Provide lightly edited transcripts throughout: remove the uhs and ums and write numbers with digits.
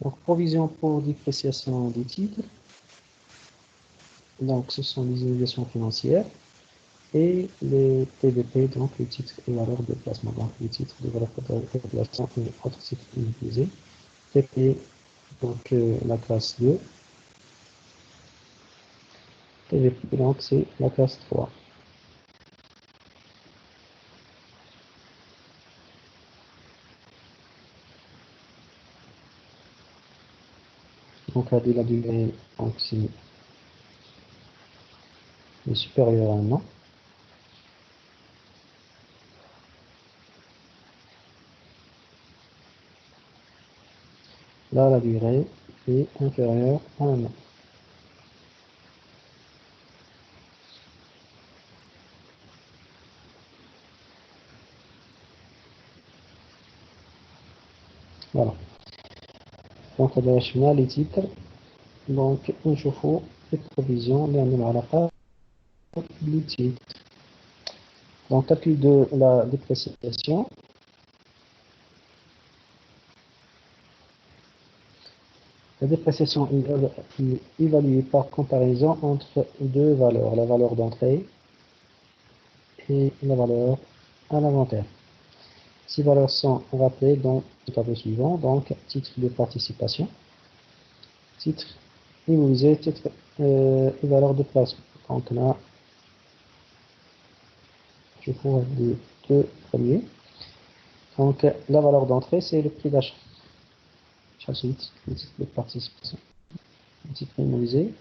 Donc, provision pour dépréciation des titres. Donc, ce sont les obligations financières. Et les TVP, donc les titres et valeurs de placement. Donc, les titres de valeur de placement et autres titres utilisés. TP, donc la classe 2. TVP, donc c'est la classe 3. Donc, la durée, donc c'est supérieur à un an. Là, la durée est inférieure à un an. Voilà. Donc, هذا les titres. Donc, نشوفوا les provisions اللي عندنا علاقة les titres. Donc, calcul de la dépréciation. La dépréciation est évaluée par comparaison entre deux valeurs, la valeur d'entrée et la valeur à l'inventaire. Ces valeurs sont rappelées dans le tableau suivant, donc titre de participation, titre immobilisé, titre et valeur de placement. Donc là, je trouve les deux premiers. Donc la valeur d'entrée, c'est le prix d'achat. Ensuite, le titre de participation, le titre immobilisé,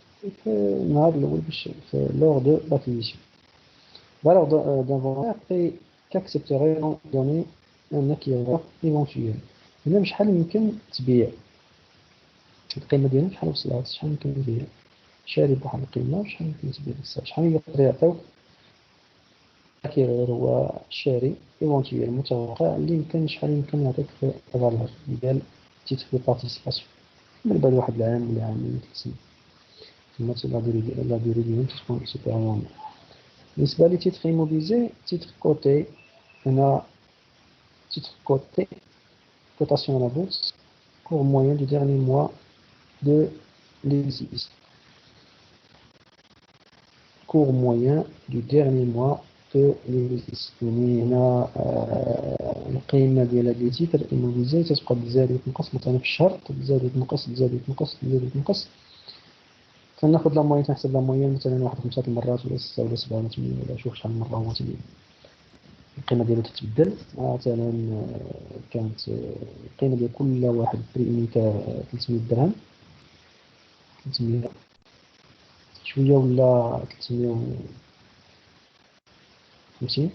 lors de l'acquisition. Valeur d'inventaire est qu'accepterait donner un acquéreur éventuel. هنا شحال يمكن تبيع القيمة ديالها شحال وصلت شحال يمكن نبيع شاري بواحد القيمة وشحال يمكن تبيع شحال يقدر يعطيوك acquéreur هو شاري éventuel متوقع اللي يمكن شحال يمكن يعطيك في الفالور ديال تيتر دو بارتيسيباسيون من بعد واحد العام ولا عامين 3 سنين ثم لا دوري ديالهم تكون سوبيريور. بالنسبة لي تيتر immobilisé تيتر كوتي هنا titre coté, cotation à la bourse, cours moyen du dernier mois de l'exercice. Cours moyen du dernier mois de l'exercice. يعني هنا القيمة ديال هاد لي تيتر immobilisé تتبقى تزاد وتنقص مثلا في الشهر تزاد وتنقص تزاد وتنقص تزاد وتنقص. فناخد لا موين تنحسب لا موين مثلا واحد 5 المرات ولا 6 ولا 7 ولا 8 ولا شوف شحال من مرة هو تيبين. القيمة ديالو تتبدل مثلا كانت القيمة ديال كل واحد بريمي 300 درهم 300 شوية ولا 350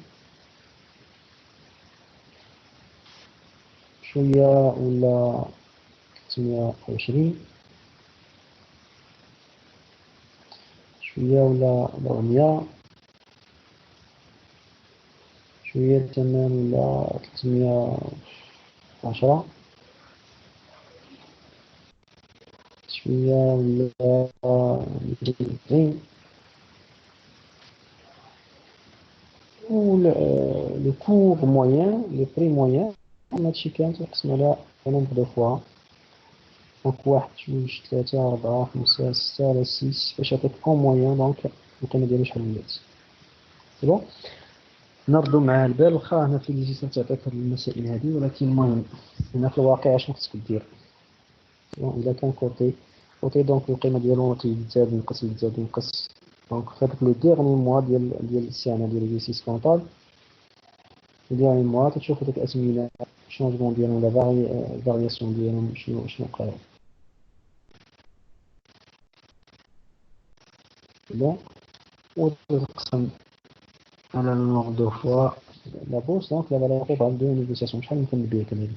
شوية ولا 320 شوية ولا 400 شوية تمام ولا 310 شوية ولا 220 ou le cours moyen, le prix moyen هادشي كامل تنقسمو على nombre de fois دونك 1 2 3 4 5 6 على 6 باش يعطيك en moyen دونك القيمة ديالو شحال ولات سي بون. نرضو مع البال واخا هنا في ليجيسيون تعطيك هاد المسائل هادي ولكن المهم هنا في الواقع اشنو خصك دير إذا كان كوتي دونك القيمة ديالو تيزداد ينقص يزداد ينقص دونك في هادوك لو ديغني موا ديال السنة ديال ليكزيرسيس كونطابل ديال موا تشوف هادوك الأسمية شونجمون ديالهم ولا فارياسيون ديالهم شنو وقع بون وتقسم على النومبر دو فوا لا بورس دونك لا فالور طوطال دو نيغوسياسيون شحال يمكن نبيع كذلك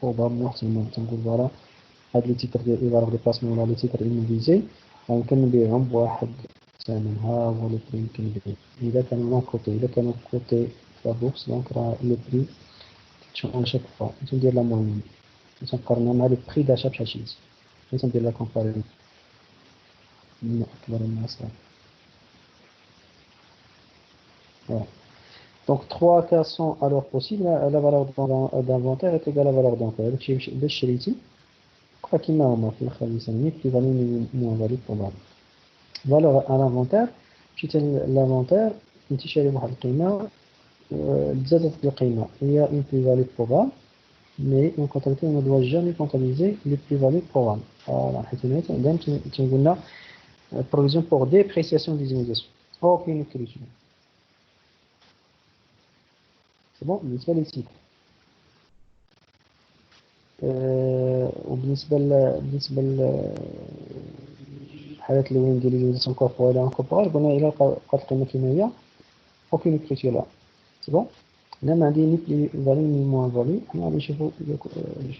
بروبابلمون احتمال تنقول فوالا هاد لي تيتر ديال ايفالور دو بلاسمون ولا لي تيتر ايموبيليزي يمكن نبيعهم بواحد الثمن ها هو لو بري يمكن نبيع إذا كانوا نون كوتي إذا كانوا كوتي في لا بورس دونك راه لو بري تشون شاك فوا تندير لا موين تنقارنها مع لو بري داشا بشحال شريت تندير لا كومباريزون من أكبر الناس. Donc, trois cas sont alors possibles. La valeur d'inventaire est égale à la valeur d'entrée. Donc, باش شريتي كيما هما في الخامسة plus value moins value probable. Valeur à l'inventaire مشيت l'inventaire انت شاري بواحد القيمة زادت القيمة هي une plus value probable. Mais en comptabilité, on ne doit jamais comptabiliser les plus-values probables. Alors, on a provision pour dépréciation des immobilisations. Aucune écriture. C'est bon, بالنسبة للتيتر. وبالنسبة للحالات اللي وين ديال الجوزيسيون كوربوريل انكوربورال قلنا إلا بقات القيمة كيما هي aucune écriture là. C'est bon. هنا ما عندي ني بلي-فالي ني موان فالي. هنا غادي نشوفو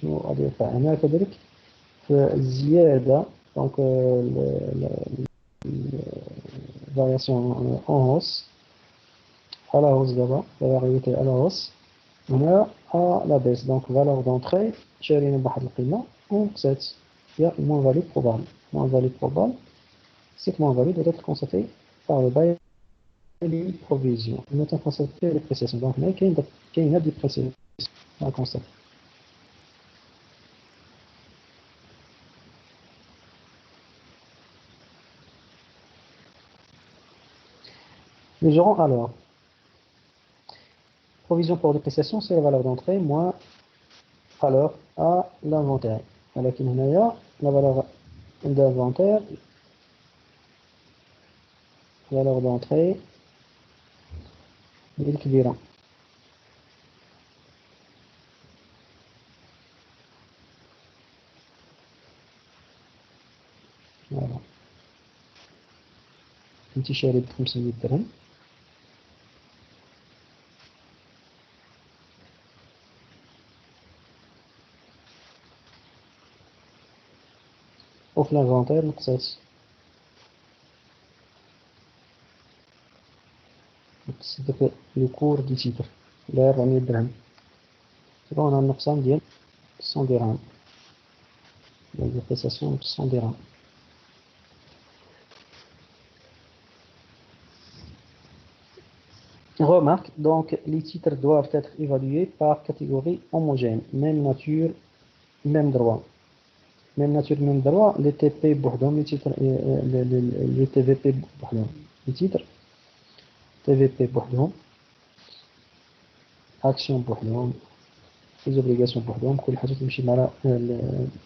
شنو غادي يوقع هنا كذلك في الزيادة. Donc variation en hausse, à la hausse d'abord, la variabilité à la hausse, on a à la baisse. Donc valeur d'entrée, شارينا بواحد القيمة ونقصات هي moins value probable. Moins value probable, cette moins value doit être constatée par le bail des provisions. Nous avons constaté les précisions. Donc là, il y a des précisions à constater. Nous aurons alors provision pour dépréciation, c'est la valeur d'entrée moins valeur à l'inventaire. ولكن هنايا la valeur d'inventaire, valeur d'entrée هي الكبيرة. Voilà. انت شاري ب500 درهم وفي الانفونتير نقصات داك لو كور دي تيتر ل 400 درهم. دابا هنا النقصان ديال 100 درهم. La dépréciation de 100 dirhams. Remarque, donc les titres doivent être évalués par catégorie homogène, même nature, même droit. Même nature, même droit, les TP بوحدهم, les titres, les TVP بوحدهم. Les titres, TVP بوحدهم, action بوحدهم, les obligations بوحدهم, كل حاجة تمشي مع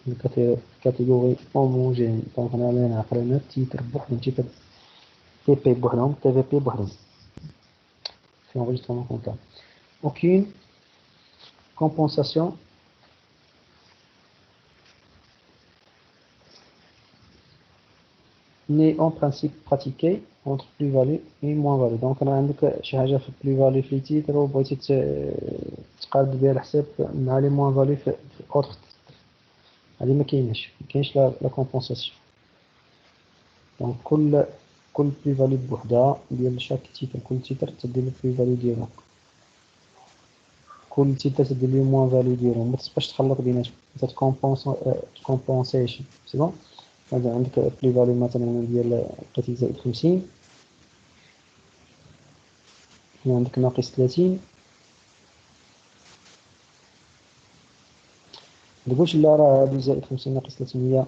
الكاتيجوري homogène. Donc on a لنا عقلنا titre بوحدهم, titre TP بوحدهم, TVP بوحدهم. في enregistrement comptable. Aucune compensation n'est en principe pratiquée entre plus-value et moins-value. Donc أنا عندك شي حاجة في plus-value في التيتر وبغيتي تقاد بها الحساب مع لي moins-value في autre. هذه ما كاينش لا compensation. Donc كل plus-value بوحدها ديال شاك تيتر. كل تيتر تدير له plus-value ديالو. كل تيتر تدير له moins-value ديالو. ما تبقاش تخلط بيناتهم. compensation. سي بون. هذا عندك بلي فاليو مثلا ديال لقيتي زائد 50. هنا عندك ناقص 30. متقولش لا راه هادو زائد 50 ناقص 30 هي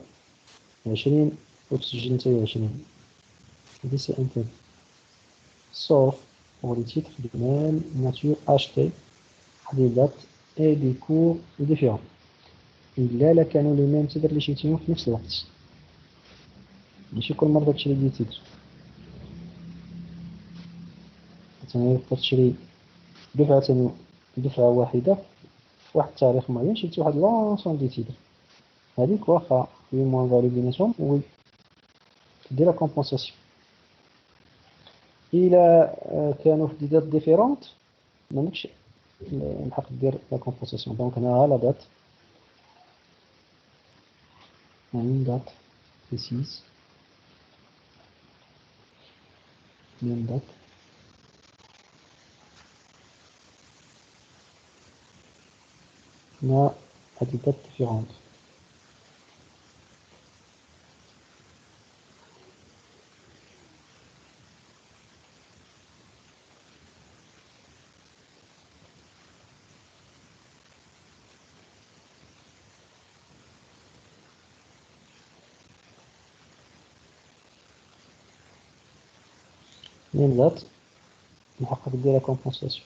20 وتسجل نتايا 20. هادي سي انتر sauf pour les titres de même nature achetés à des dates et des cours différents. إلا كانوا لي ميم تيتر اللي شريتيهم في نفس الوقت. ماشي كل مرة تشري دي تيتر. مثلا تشري دفعة واحدة في واحد التاريخ معين شريتي واحد لونسون دي تيتر. هذيك واخا في موان فاليو بيناتهم و دير لا كومبونساسيون. إلا كانوا في دي دات ديفيرونت مالكش الحق دير لا كومبونساسيون. دونك هنا ها لا دات une date précise, même date. On a des dates différentes. même date نحقق دير la compensation.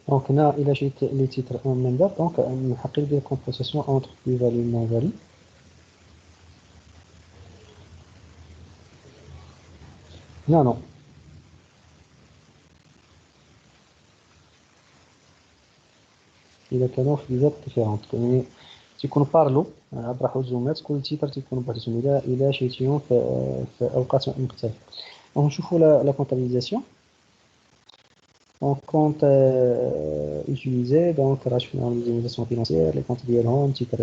Donc, là, il a jeté les titres en même date, donc, on a des compensations entre plus-value et moins-value. Non, non. Il a كانوا في بلاد différentes. يعني تيكون بارلو عبر حزومات كل تيتر تيكون بحثهم إلى شيتيهم في أوقات مختلفة. ونشوفوا la comptabilisation. On compte utiliser donc rationalisation financière, les comptes violents, titre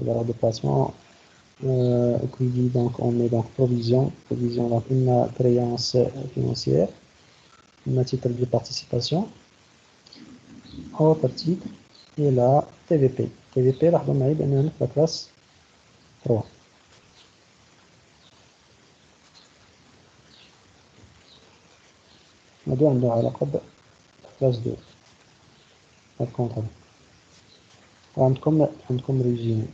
valeur de placement, crédit, donc on met donc provision donc une créance financière, une titre de participation, autre titre, et là TVP. TVP لاحظوا معي بأننا في la classe 3. هذا عنده علاقة ب classe 2. par contre عندكم régime.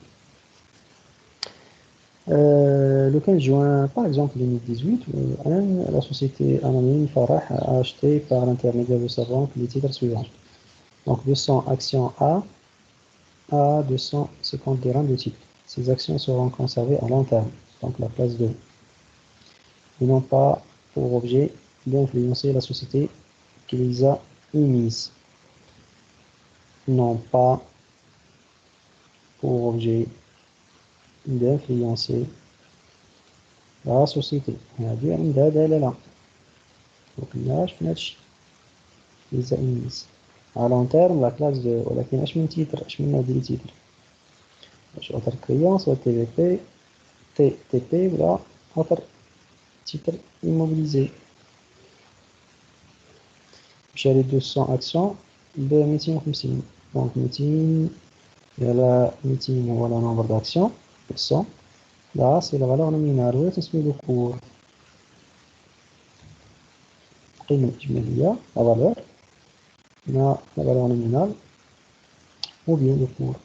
Le 15 juin, par exemple 2018, la société anonyme Farah a acheté par l'intermédiaire de sa banque les titres suivants. Donc 200 actions à 250 dirhams de titres. Ces actions seront conservées à long terme, donc la place 2. Ils n'ont pas pour objet d'influencer la société qui les a émises. Ils n'ont pas pour objet d'influencer la société. هذه عندها دلالة. وكناش في هادشي les a émises. À long terme, la classe 2. ولكن اش من تيتر؟ اش من هادي تيتر؟ واش autre créance ou TVP, TTP ولا autre titre immobilisé. J'ai 200 actions de 250. Donc 200, il y a la 200, voilà le nombre d'actions, 200. Là, c'est la valeur nominale. Oui, c'est le cours. La valeur. Là, la valeur nominale. Ou bien le cours.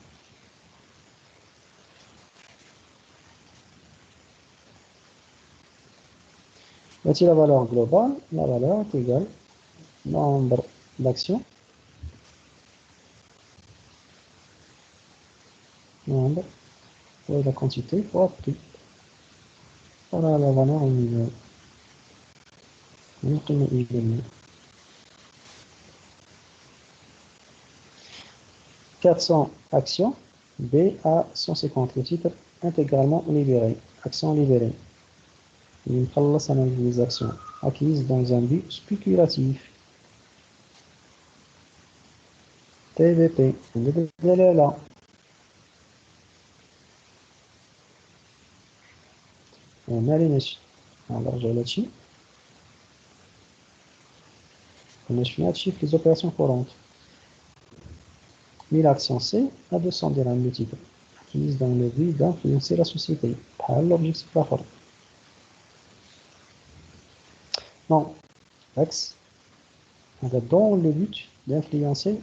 Voici la valeur globale. La valeur est égale au nombre d'actions. Nombre. Et la quantité fois prix. Voilà la valeur nominale. نقيم إيجابية. 400 actions, B à 150. Le titre intégralement libéré. Actions libérées. Il خلص les actions acquises dans un but spéculatif. TVP. là. On a les mèches. On va regarder là-dessus. On a chiffre les opérations courantes. 1000 actions C à 200 dirhams le titre. Acquises dans le but d'influencer la société. Pas l'objectif la forme. Non. X. Dans le but d'influencer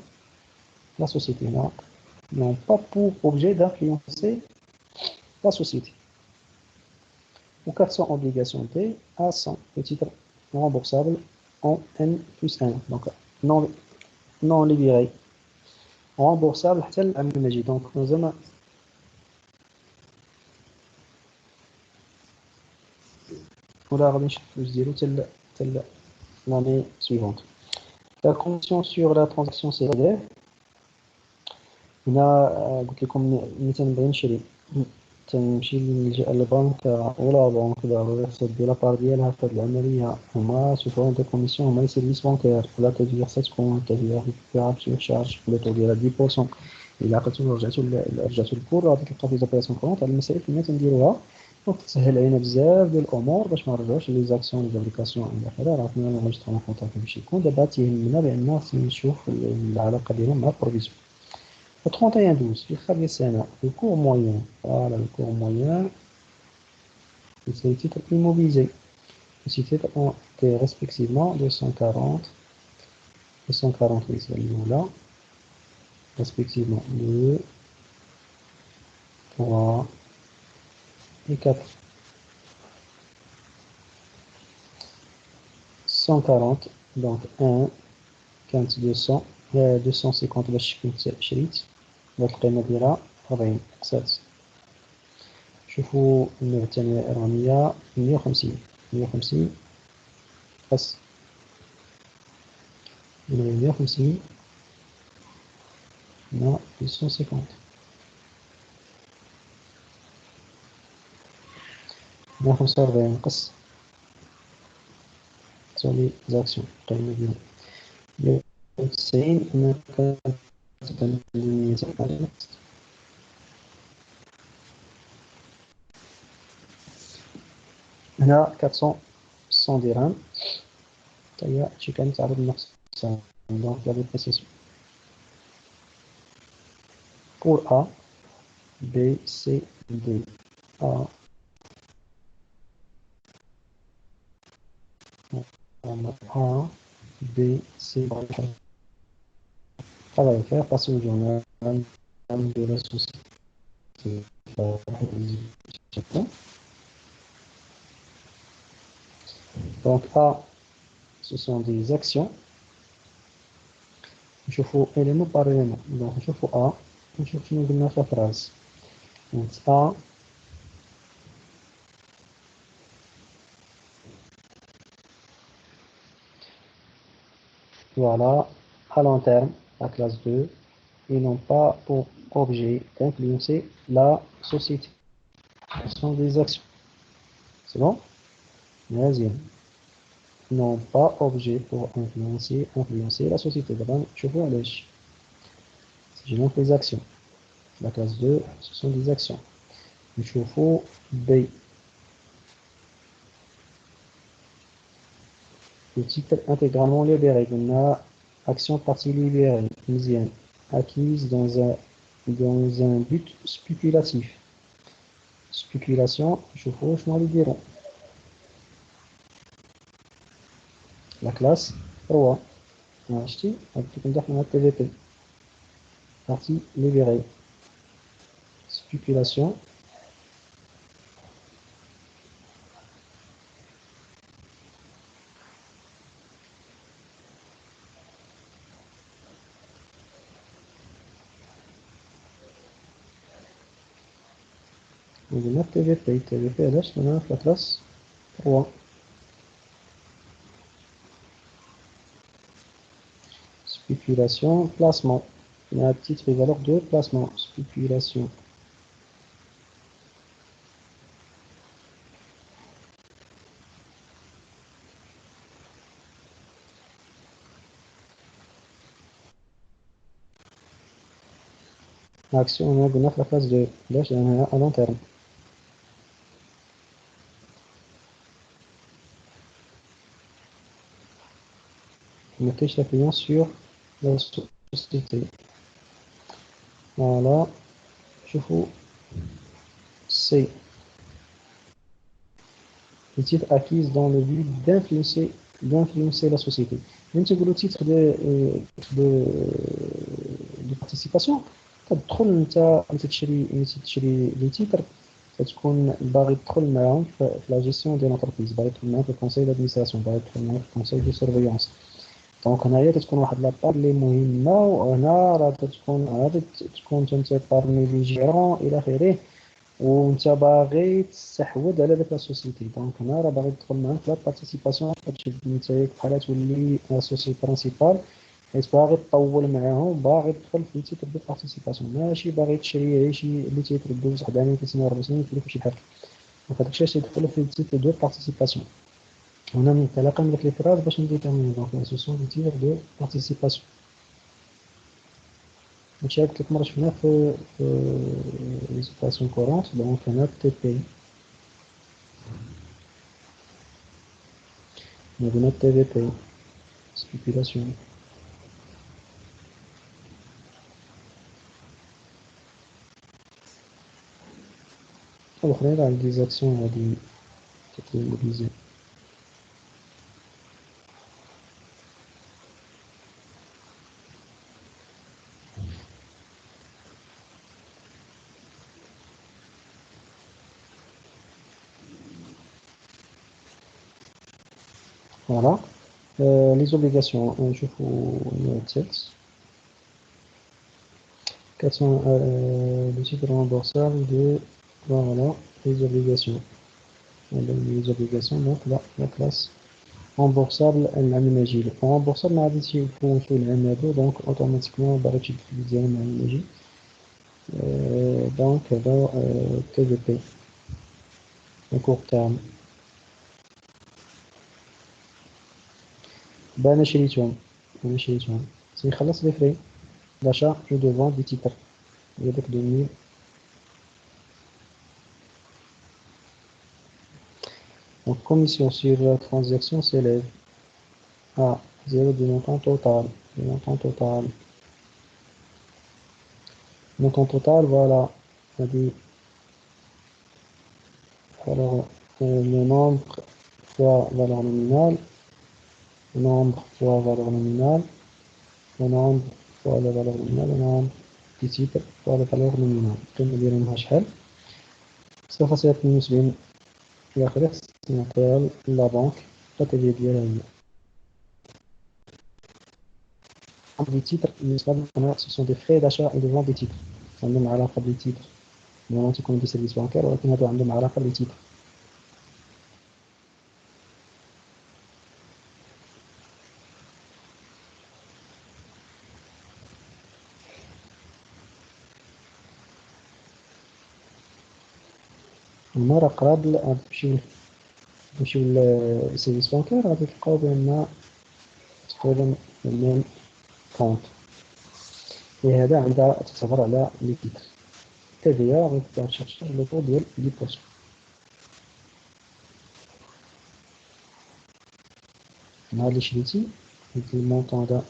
la société. N'ont pas pour objet d'influencer la société. Ou 400 obligations T à 100. Le titre remboursable en N plus 1. Donc non libéré. Remboursable حتى العام المجيد. Donc nous avons ولا غادي نشوف الفلوس ديالو حتى l'année suivante. La condition sur la transaction CDF, هنا قلت لكم ملي تنبغي نشري تنمشي نلجأ للبنك ولا بنك ضروري خصها دير لابار ديالها في هاد العملية هما سوفون دو كوميسيون هما لي سيرفيس بانكير ولا تدير 7 تدير ريكوبيراسيون شارج ولا تدير 10%. إلا عقلتو رجعتو للكور غادي تلقى في زابيراسيون كونط. هاد المسائل كنا تنديروها وتسهل علينا بزاف ديال الأمور باش مرجعوش لي زاكسيون لي زابليكاسيون إلى آخره. عرفنا لونجسترمون كونطابل باش يكون دابا تيهمنا بأن خصنا نشوف العلاقة ديالهم مع البروفيسيون. 31-12 في خلال السنة le cours moyen, voilà le cours moyen, c'est les titres immobilisés. Les titres ont été respectivement 240, 240 oui c'est là, respectivement 2, 3 et 4. 140 donc 1 كانت 200 250 باش كنت شريت القيمة ديالها 40 قسات. شوفوا النوع الثاني الرقمية 150 قس 150 مع 250 145 قس تساوي زاكسيون القيمة ديالها 90 هنا 400 درهم حتى هي هادشي كانت تعرض للنقص دونك لا ديبريسياسيون. pour A B C D A A B C travail à faire, passer au journal de la société. Donc A, ce sont des actions. نشوفوا élément par élément. Donc نشوفوا A نشوف شنو قلنا في الفراز. Donc A voilà, à long terme, la classe 2, ils n'ont pas pour objet d'influencer la société. Ce sont des actions. C'est bon? Deuxième. Ils n'ont pas objet pour influencer la société. D'abord, je vois l'âge. Si je montre les actions. La classe 2, ce sont des actions. Je vois B. Le titre intégralement libéré. On a action partie libérée. Deuxième. Acquise dans un but spéculatif. Spéculation, je vois, je m'en le dirai. La classe 3. On a acheté un TVP. Partie libérée. Spéculation. On a TVP. TVP, là, je mets la classe 3. Spéculation, placement. Il y a un titre et valeur de placement. Spéculation. Action, on a la classe 2. Là, j'ai un à long terme. On affiche la client sur la société. Voilà. Je vous C. Les titres acquis dans le but d'influencer la société. Même si vous le titre de participation, تدخل انت تشري لي تيتر كتكون باغي تدخل معاهم في لا جيستيون ديال لونتربريز باغي تدخل معاهم في الكونساي دادمينستراسيون باغي تدخل معاهم في الكونساي دو سيرفيونس دونك هنايا تتكون واحد لابار لي مهمه وهنا راه تكون عاد تكون انت بارمي لي جيرون الى اخره وانت باغي تستحوذ على ديك لا سوسيتي، دونك هنا راه باغي تدخل معاك لا بارتيسيباسيون، تشد نتايا بحال تولي اسوسي برينسيبال، حيت باغي تطول معاهم، باغي تدخل في تيتر دو بارتيسيباسيون، ماشي باغي تشري غير شي اللي تيتر دوز واحد عامين 3 سنين 4 سنين يفوتك شي حاجه. دونك هاداك الشيء تيدخل في تيتر دو بارتيسيباسيون. هنا انطلاقا من داك لي فراز باش نديتيرميني دونك سو سون دي تيتر دو بارتيسيباسيون. هادشي قلت لك مرة شفناه في لي زوباسيون كورونت، دونك هنا تي بي قلنا تي في بي سبيكولاسيون. الآخرين راه دي زاكسيون غادي تتموبيليزي. فوالا لي زوبليغاسيون نشوفو التكست. Quels sont les titres remboursables de voilà, les obligations. Les obligations, donc là, la classe remboursable العمل remboursable ما غاديش يكون في العام هذا، دونك اوتوماتيكمون باغي تيتيليزي العام المجي. دونك هذا تي في بي كور تيرم. انا شريتهم سيخلص لي فري d'achat et de vente des titres. Il y a donc 2000. Donc, commission sur la transaction s'élève à 0 du montant total. Le montant total. Montant total, voilà. Alors, le nombre fois valeur nominale. Le nombre fois valeur nominale. Le nombre fois la valeur nominale. Le nombre des titres fois la valeur nominale. كما نديرو شحال سوف سيكون بالنسبة إلى آخره سنقول لا بنك التجربة ديالها هي des titres, ce sont des frais d'achat et de vente des titres. عندهم علاقة بالتيتر، normalement تيكونوا دي سيرفيس بانكير، ولكن هادو عندهم علاقة بالتيتر. هما راه قراب نمشيو للسيرفيس بانكير غادي تلقاو بأن تقريبا ميم كونت، لهذا عندها تعتبر على لي تيتر. تي في ا غتبدا تشارج لو طو ديال 10%. نهار اللي شريتي ديك المونطون هذا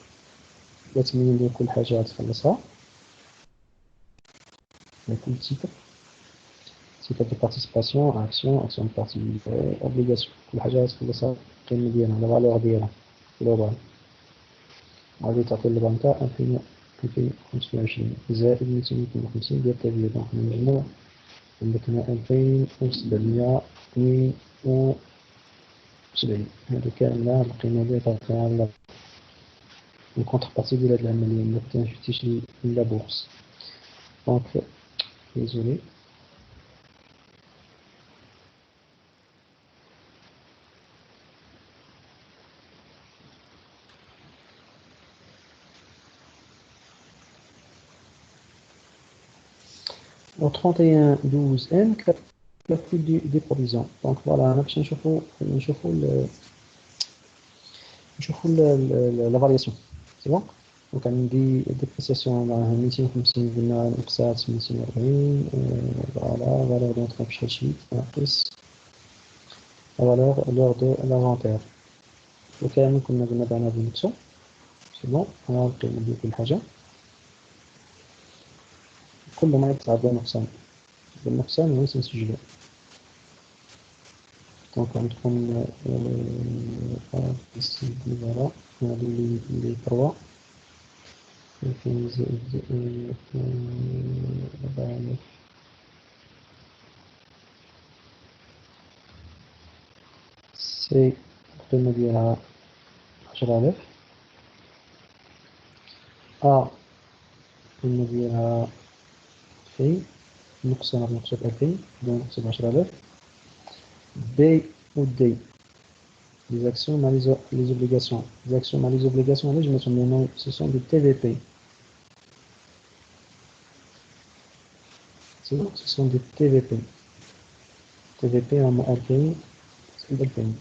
3 مليون ديال كل حاجة غتخلصها على كل تيتر. تيتر دو بارتيسيباسيون، اكسيون دو بارتي، اوبليغاسيون، كل حاجة غتخلصها القيمة ديالها، لا فالور ديالها جلوبال. غادي تعطي البنكة 2520 زائد 252 ديال التبييض، دونك المجموع عندك هنا 2772. هادو كاملة هاد القيمة هادي تعطيها على الكونتر بارتي ديال هاد العملية، ما كنشفتيش لا بورص. دونك désolé. Au 31/12/M calcul des provisions. Donc voilà, باش نشوفوا la variation. C'est bon. Donc عندي ديبريسياسيون راها 250 قلنا نقصات 240. فوالا فالور دونطرون بشحال شي ناقص فالور لور دو لافونتير، وكامل كنا قلنا بأنها بنقصو. سي بون. ها القيمة ديال كل حاجة، كل ما يطلع بنقصان بالنقصان هو سنسجلو. Donc عندكم ici voilà les trois. سي القيمة ديالها 10000. القيمة ديالها في نقص أنا بنقصد 2000 بدون نقصد 10000 B ou D les actions mal les obligations les actions mal les obligations là je me souviens ce sont des TVP ce sont des TVP TVP en 2000 c'est 2000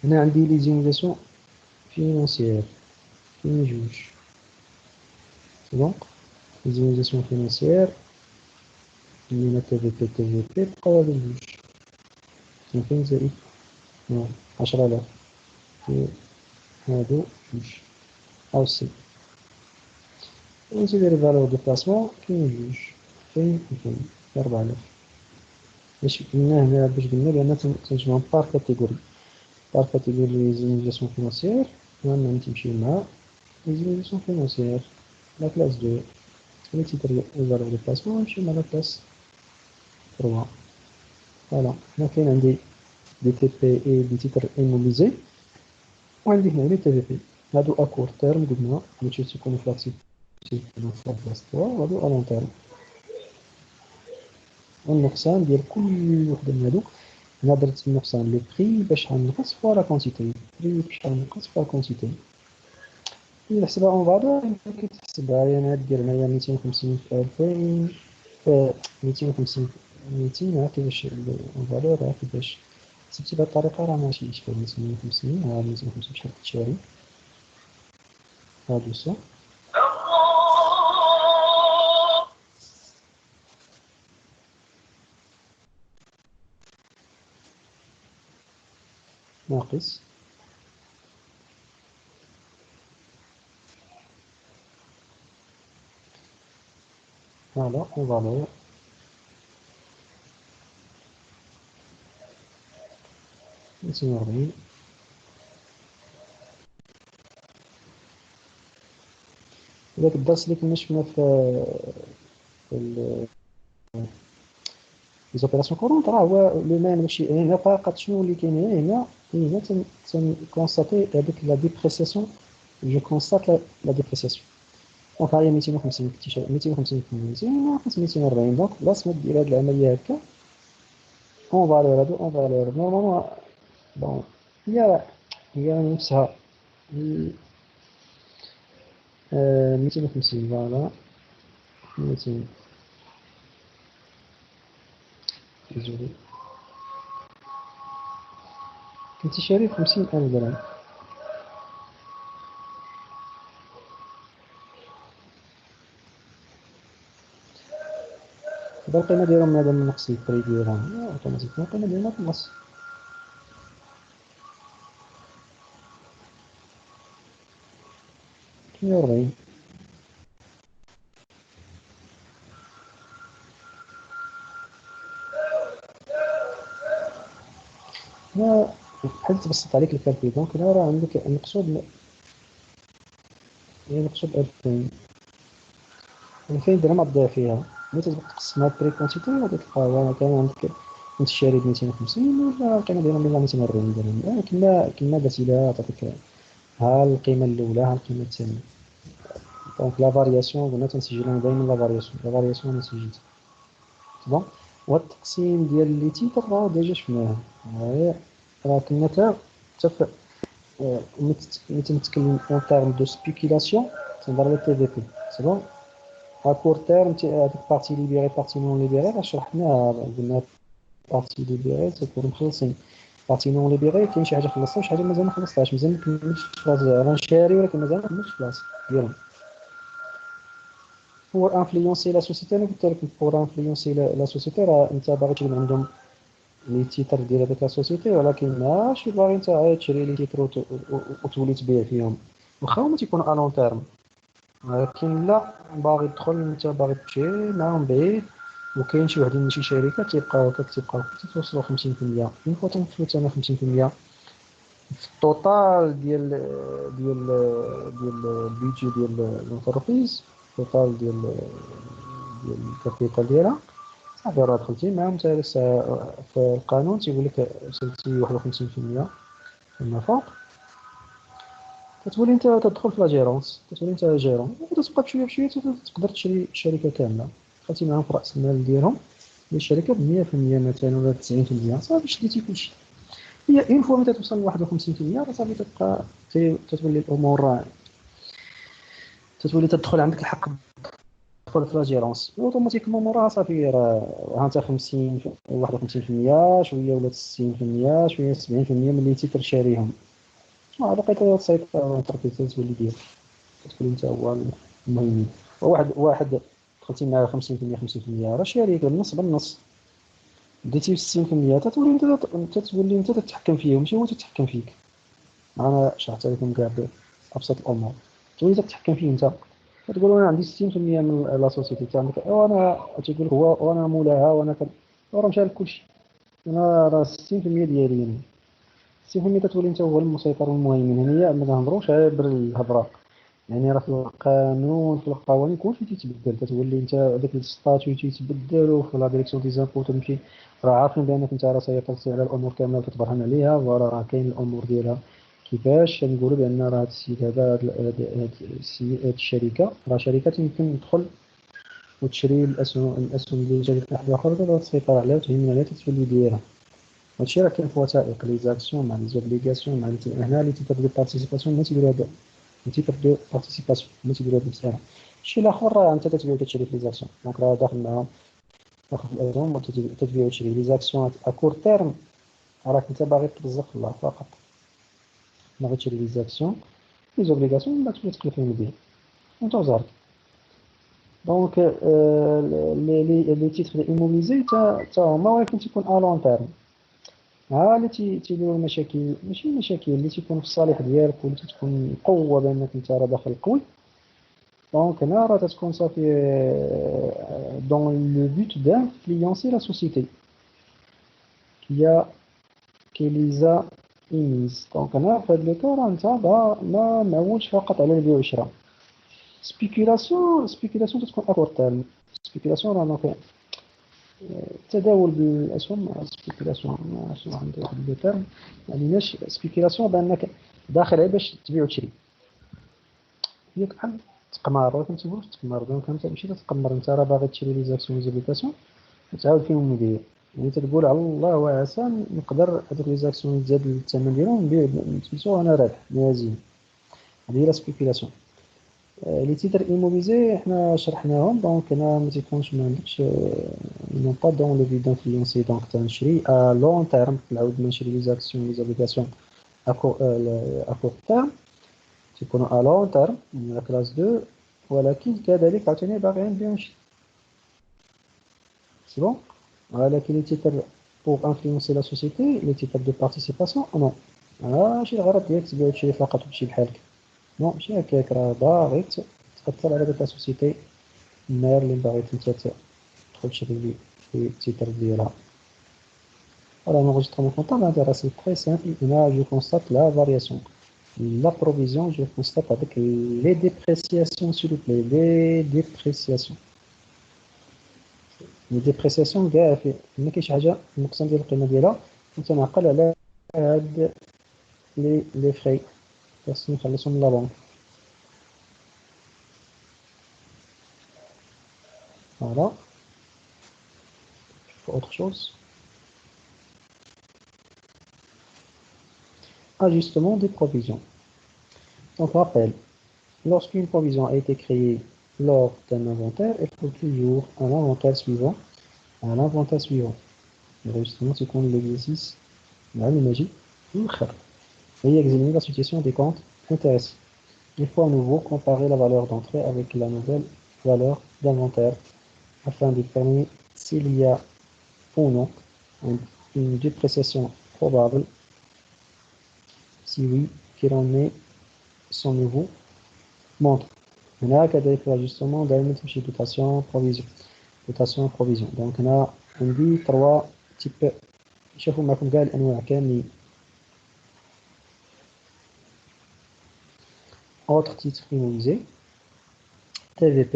هنا عندي les immunisations financières فين جوج donc les immunisations financières اللي TVP TVP بقاو هادو جوج 200 زائد 10000 هادو جوج أو سي ونزيد لي فالور دو بلاسمون كاين جوج 2000 4000 باش قلنا هنا باش قلنا بأن تنجمعهم بار كاتيجوري لي زيميليزاسيون فينانسيير هنا تمشي مع لي زيميليزاسيون فينانسيير لا كلاس 2 لي تيتر لي فالور دو بلاسمون نمشي مع لا كلاس 3 فوالا هنا كاين عندي دي تي بي اي دي تيتر ايموبيليزي وعندي هنا لي تي في بي هادو اكور تيرم قلنا ماشي تيكونوا في لاكتيف تيكونوا في لاكلاس 3 وهادو الون تيرم والنقصان ديال كل وحده من هادو هنا درت النقصان لو بري باش غنقص فوا لا كونتيتي بري باش غنقص فوا لا كونتيتي إلا نحسبها اون فالور كتحسبها يعني دير هنايا 250 في 2000 250 200 ها كيفاش اون فالور ها كيفاش حسبتي بهاد الطريقة راه ماشي إشكال 250 ها 250 بشحال كتشاري هادو سا ناقص فوالا اون فالور 240 هذاك الدرس اللي كنا شفنا في لي زوبيراسيون كورونت راه هو لو ميم ماشي هنا فقط شنو اللي كاين هنا تنكونستاتي هذيك لا ديبريسياسيون جو كونستات لا ديبريسياسيون دونك ها هي 250 250 في 200 ناقص 240 دونك بلاص ما دير هاد العمليه هكا اون فالور هادو اون فالور نورمالمون بون هي نفسها 250 فوالا 200 désolé كنت شاري ب50,000 درهم دابا القيمة ديالهم هذا من نقص البري ديالهم اوتوماتيكمون القيمة ديالهم تنقص 48 هنا بحال تبسط عليك الكالكول دونك هنا راه عندك المقصود المقصود 2000 درهم تضيع فيها ملي تبقى تقسم هاد البري كونتيتي غادي تلقى وانا كان عندك كنت شاري ب 250 ولا القيمة ديالهم ولا 240 درهم كما درتي لها عطاتك ها القيمة الأولى ها القيمة الثانية دونك لا فارياسيون قلنا تنسجلهم دايما لا فارياسيون انا سجلت بون وهاد التقسيم ديال لي تيتر راه ديجا شفناه راه كنا حتى ملي تنتكلم اون تيرم دو سبيكيلاسيون تنضرب تي في بي سي بون ا كور تيرم هاديك بارتي ليبيري بارتي نون ليبيري راه شرحناها قلنا بارتي ليبيري تكونوا مخلصين بارتي نون ليبيري كاين شي حاجه خلصتها وشي حاجه مازال ما خلصتهاش مازال ما كملتش الفاز راه شاري ولكن مازال ما كملتش الفاز ديالهم pour influencer la société انا قلت لك pour influencer la société راه انت باغي تجيب عندهم لي تيتر ديال هذيك لا سوسيتي ولكن ماشي باغي انت تشري لي تيتر وتولي تبيع فيهم واخا هما تيكونوا الون تيرم ولكن لا باغي تدخل انت باغي تمشي معاهم بعيد وكاين شي وحدين من شي شركات تيبقاو توصلوا 50% من فوا تنوصلوا حتى 50% في التوتال ديال البيجي ديال لونتربريز التوتال ديال الكابيتال ديالها صافي راه دخلتي معاهم نتا في القانون تيقول لك وصلتي 51% فيما فوق كتولي انت تدخل في لا جيرونس، كتولي انت جيرون، وتبقى بشويه بشويه تقدر تشري الشركه كامله. دخلتي معاهم في راس المال ديالهم للشركه ب 100% مثلا ولا 90%، صافي شديتي كلشي. هي اون فوا ملي توصل ل 51% راه صافي تبقى تتولي الامور، تتولي تدخل عندك الحق تدخل في لا جيرونس اوتوماتيكمون موراها صافي. راه انت 50 51% شويه ولا 60% شويه 70% ملي انت شاريهم، بقيت تسيطر تركيز تولي ديالك، كتولي انت هو المهم. واحد دخلتي معاه 50% 50% راه شاريك بالنص بالنص، ديتي 60% تتولي انت تولي انت تتحكم فيه ماشي هو تتحكم فيك. انا شرحت لكم كاع بابسط الامور، تولي تتحكم فيه انت. كتقول انا عندي 60% من لا سوسيتي تاعك، وانا تيقول لك هو وانا مولاها وانا راه مشى لك كلشي، انا راه 60% ديالي يعني. 60% تتولي انت هو المسيطر والمهيمن. هنايا ما كنهضروش غير بالهضره، يعني راه في القانون في القوانين كلشي تيتبدل، تتولي انت داك الستاتيو تيتبدل، وفي لا ديريكسيون دي زامبو تمشي، راه عارفين بانك انت راه سيطرتي على الامور كامله وتتبرهن عليها، وراه كاين الامور ديالها كيفاش نقولوا بان راه هذا السيد هذا هاد الشركه راه شركه يمكن تدخل وتشري الاسهم ديال شركه واحده اخرى تقدر تسيطر عليها وتهيمن عليها تتولي ديالها. هادشي راه كاين في وثائق لي زاكسيون مع لي زوبليغاسيون مع هنا لي تيتر دو بارتيسيباسيون ما تيديروا هذا، لي تيتر دو بارتيسيباسيون ما تيديروا هاد المسألة. الشيء الاخر راه انت تتبيع وتشري في لي زاكسيون، دونك راه داخل معاهم داخل في الاسهم وتتبيع وتشري لي زاكسيون ا كور تيرم، راك انت باغي ترزق الله فقط، باغي تشري لي زاكسيون لي زوبليغاسيون ما تولي تقلب فيهم الدين انت وزارك. دونك لي تيتر ايموبيليزي تا هما ولكن تيكون ا لون تيرم. ها اللي تيديروا المشاكل ماشي المشاكل اللي تيكون في الصالح ديالك واللي تكون قوه بانك انت راه داخل قوي. دونك هنا راه تتكون صافي دون لو بوت d'influencer la société qui les a émises. دونك هنا في هذا لو كا راه انت ما معولش فقط على البيع والشراء. سبيكيلاسيون تتكون اكور تيرم. سبيكيلاسيون راه دونك التداول بالاسهم، سبيكيلاسيون شنو عندي واحد لو تيرم يعني سبيكيلاسيون بانك داخل غير باش تبيع وتشري، هي بحال تقمار، ولكن تيقولوش تقمار. دونك انت ماشي تتقمر، انت راه باغي تشري لي زاكسيون زيبيتاسيون وتعاود فيهم مبيع، يعني تتقول على الله وعسى نقدر هذوك لي زاكسيون يتزاد الثمن ديالهم نبيع نتفلسو انا رابح مزيان. هذه هي لا سبيكيلاسيون. لي تيتر ايموبيزي حنا شرحناهم، دونك هنا ما تيكونش ما عندكش نون با دون لو في دانفلونسي. دونك تنشري ا لون تيرم، نعاود نشري لي زاكسيون لي زابليكاسيون ا كور تيرم تيكونوا ا لون تيرم من لا كلاس 2، ولكن كذلك عاوتاني باغيين نبيعو نشري سي بون. ولكن لي تيتر بوغ انفلونسي لا سوسيتي لي تيتر دو بارتيسيباسيون نو، ماشي الغرض ديالك تبيع وتشري فقط وتمشي بحالك، نو ماشي هكاك، راه باغي تأثر على ديك لا سوسيتي النهار اللي باغي انت تدخل تشري لي في التيتر ديالها. Voilà, l'enregistrement comptable, c'est très simple. Là, je constate la variation. La provision, je constate avec les dépréciations, s'il vous plaît. Les dépréciations. Les dépréciations, ما كاينش حاجة النقصان ديال القيمة ديالها وتنعقل على هاد لي فراي خاصني نخلصهم من لا بنك. Voilà. Autre chose. Ajustement des provisions. Donc, rappel, lorsqu'une provision a été créée lors d'un inventaire, il faut toujours un inventaire suivant. Un inventaire suivant. L'enregistrement, c'est qu'on l'exercice مع المجيء الآخر. Veuillez examiner la situation des comptes intéressés. Il faut à nouveau comparer la valeur d'entrée avec la nouvelle valeur d'inventaire afin de déterminer s'il y a ou non une dépréciation probable. Si oui, quel en est son niveau montre. هنا كذلك l'ajustement دائما تمشي dotation provision. dotation provision. Donc هنا عندي 3 types. شوفوا معكم كاع الانواع كاملين. Autre titre immobilisé, TVP,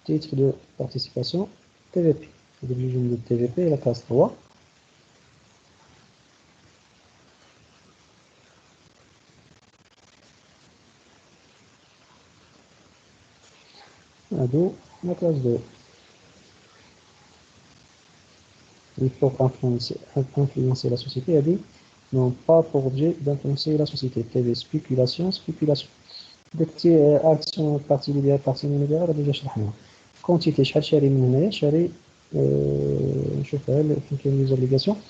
titre de participation, TVP. Le régime de TVP est la classe 3. هادو la classe 2. Ils peuvent influencer la société, هادي n'ont pas pour objet d'influencer la société. تبع spéculation spéculation. داك اكسيون بارتي ليبرال بارتي نون ليبرال ديجا شرحناها. كونتيتي شحال شاري من هنايا شاري نشوفها فين كاين لي زوبليغاسيون.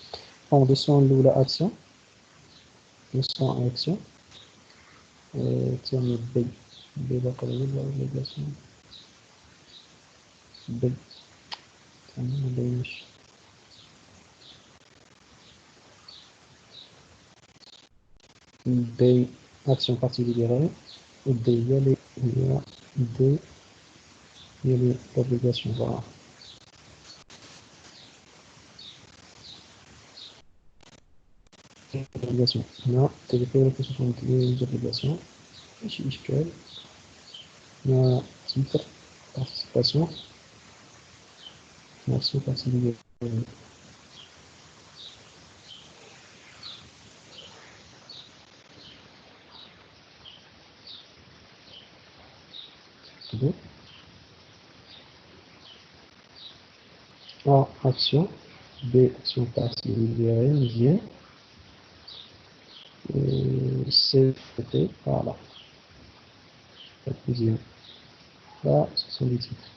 دونك ليسون الاولى اكسيون ليسون اكسيون الثاني بي بي باقي ولا زوبليغاسيون بي ثاني مبينش بي اكسيون بارتي ليبرال و دي هي دي هي لي زوبليغاسيون فوالا. Obligation. هنا تلقى لك شوفوا لي زوبليغاسيون ماشي إشكال. هنا تيتر بارتيسيباسيون نفسو بارتيسيباسيون كده A action B action partielle مزيان C côté voilà مزيان. Là ce sont des titres.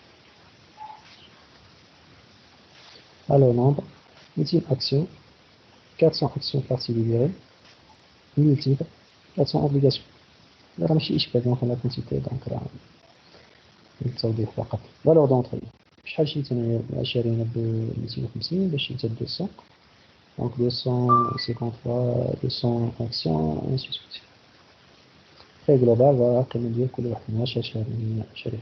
Alors nombre 1000 actions 400 actions parties libérées 1000 titres 400 obligations. لا راه ماشي إشكال دونك لا كونتيتي دونك راه للتوضيح فقط. فالور دونطري شحال شريت أنايا شارينا ب 250 باش شريت 200 دونك 253 200 أكسيون ainsi de suite. في جلوبال فوالا القيمة ديال كل واحد منها شاري 50000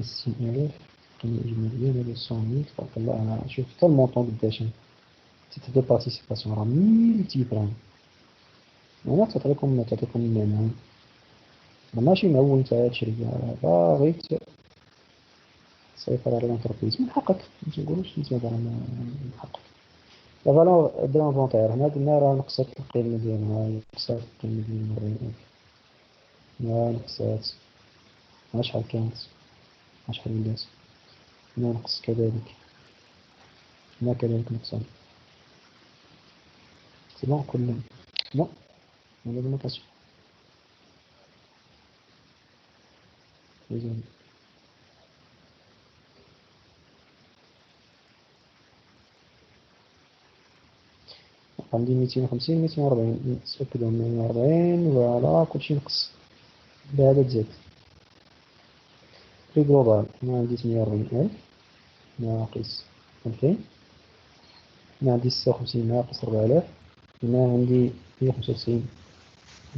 60000 القيمة الإجمالية هي 200000 تبارك الله. أنا شوف حتى المونطون قداش تيتر دو بارتيسيباسيون راه 1000 تيتر. أنا تعطيكم المعنى ماشي مهول نتا تشري باغي تسيطر على لونتربريز من حقك ما نقولوش نتا من حقك. لا فالور دو انفونتير هنا قلنا راه نقصات القيمة ديالها نقصات القيمة ديال 40000 هنا نقصات هنا شحال كانت هنا شحال ولات هنا نقص كذلك هنا كذلك نقصان سي بون كلهم بون هنا ليميتاسيون désolé. عندي 250 240 نتأكدو من 240 فوالا كلشي نقص بهذا تزاد. في جلوبال هنا عندي 480000 ناقص 2000 هنا عندي 56 ناقص 4000 هنا عندي 195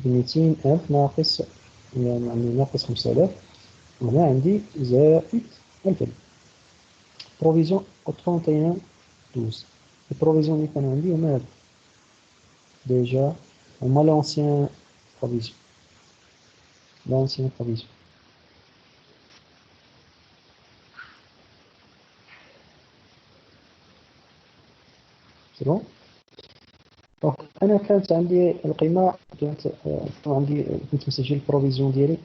200,000 ناقص يعني ناقص 5000 وهنا عندي زائد 2000. بروفيزيون 31 12 البروفيزيون اللي كانوا عندي هما هادو ديجا هما لونسيان بروفيزيون سي بون. دونك انا كانت عندي القيمه كانت عندي كنت مسجل البروفيزيون ديالي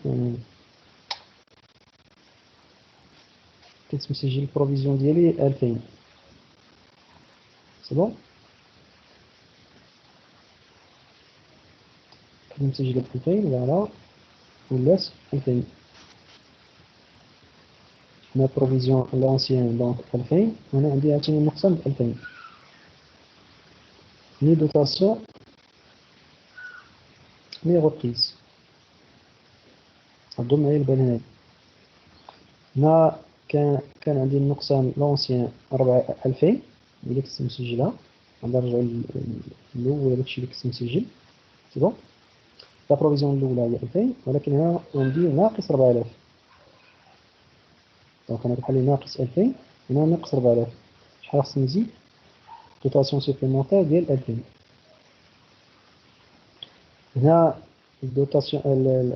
كنت مسجل البروفيزيون ديالي 2000 سي بون. كنت مسجل 2000 فوالا ولات 2000 هنا بروفيزيون لونسيان دونك 2000 هنا عندي عاوتاني نقصان ب 2000 ني دوتاسيون ني غوبريز هادو معايا البال هنايا. هنا كان عندي النقصان لونسيان 2000 اللي كنت مسجلها غادي نرجعو للأول داكشي اللي كنت مسجل سي بون. لا بروفيزيون الأولى هي 2000 ولكن هنا عندي ناقص 4000 دونك أنا بحال ناقص 2000 هنا ناقص 4000 شحال خصني نزيد دوتاسيون سوبليمونتير ديال 2000. هنا الدوتاسيون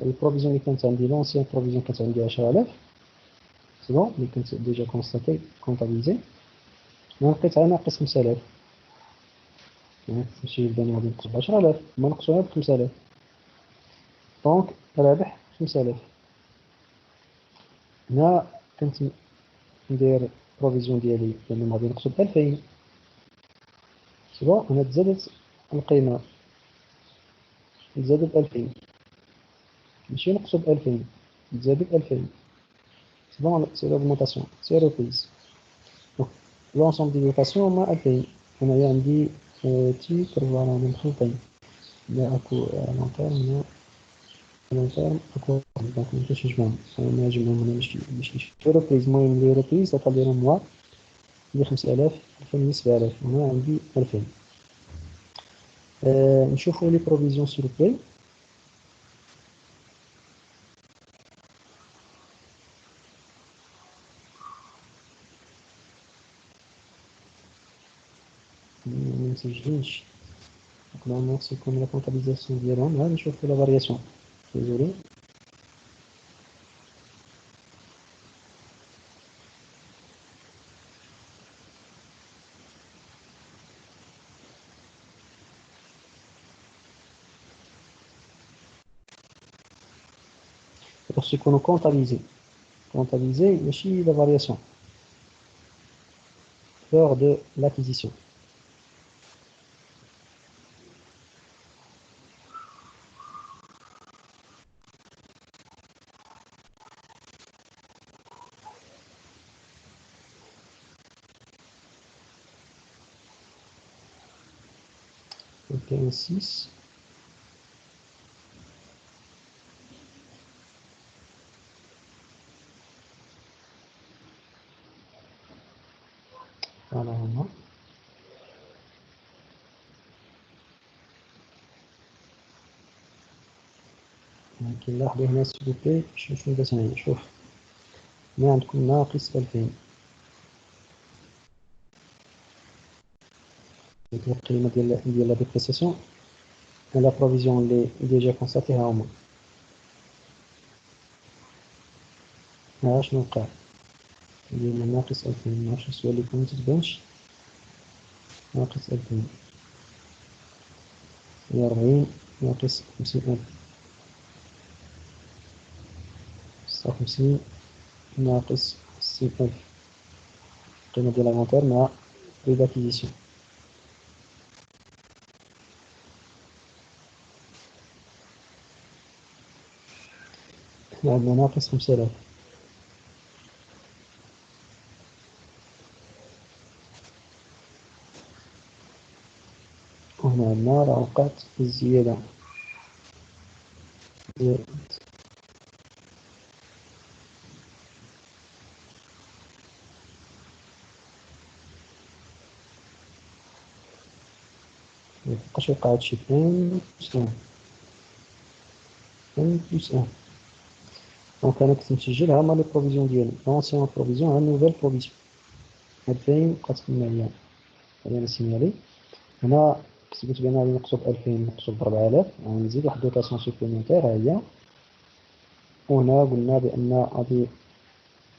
البروفيزيون اللي كانت عندي لونسيان بروفيزيون كانت عندي 10000 سي بون اللي كنت ديجا كونستاتي كونطابيليزي هنا لقيت عا ناقص 5000 يعني تمشي يبان غادي نقص ب 10000 هما نقصوها ب 5000 دونك رابح 5000 هنا كنت ندير بروفيزيون ديالي لأنه غادي نقصد 2000 سي بون. هنا تزادت القيمة، تزادت 2000 ماشي نقصد 2000 تزادت 2000 سي بون. سي l'augmentation سي reprise. دونك l'ensemble des dotations هما 2000. هنايا عندي تيتر فوالا مخلطين، لا أكو لون تيرم لون تيرم أكو دونك مكنتش نجمعهم، أنا نجمعهم هنا باش reprise. المهم لي reprise غاديرهم موا ديال 5000 بالنسبة 1000 هنا عندي 2000. نشوفوا لي بروفيزيون سير بي. منسجلينش نورمالمون سيكون لا كونتابيزاسيون ديالهم. هاني نشوفوا لا فارياسيون ديزولي. باش يكونوا كونتابيزي ماشي لا فارياسيون lors de l'acquisition. Ok, 6. Voilà, voilà. ممكن نلاحظوا هنا سي بي. شوفوا مثلا، شوف هنا عندكم ناقص 2000 القيمة ديال لا ديبريسياسيون لا بروفيزيون اللي ديجا كونستاتيها هما. ها شنو وقع ديالنا ناقص 2000. معرفتش السؤال اللي كنت متبانش. ناقص 2000 هي 40 ناقص 50000 56 ناقص 60000 القيمة ديال الانفونتير مع بري داكيزيسيون. هنا عندنا ناقص 5000 وهنا عندنا راه وقعت الزيادة ميبقاش يوقع هادشي في ان بلس ان. دونك انا كنت مسجل هما لي بروفيزيون ديالي لونسيون بروفيزيون ها نوفيل بروفيزيون 2000 بقات كما هي. انا سينيالي هنا كتبت بان غادي نقصو ب 2000 نقصو ب 4000 غنزيد واحد دوطاسيون سوبليمونتير ها هي. وهنا قلنا بان غادي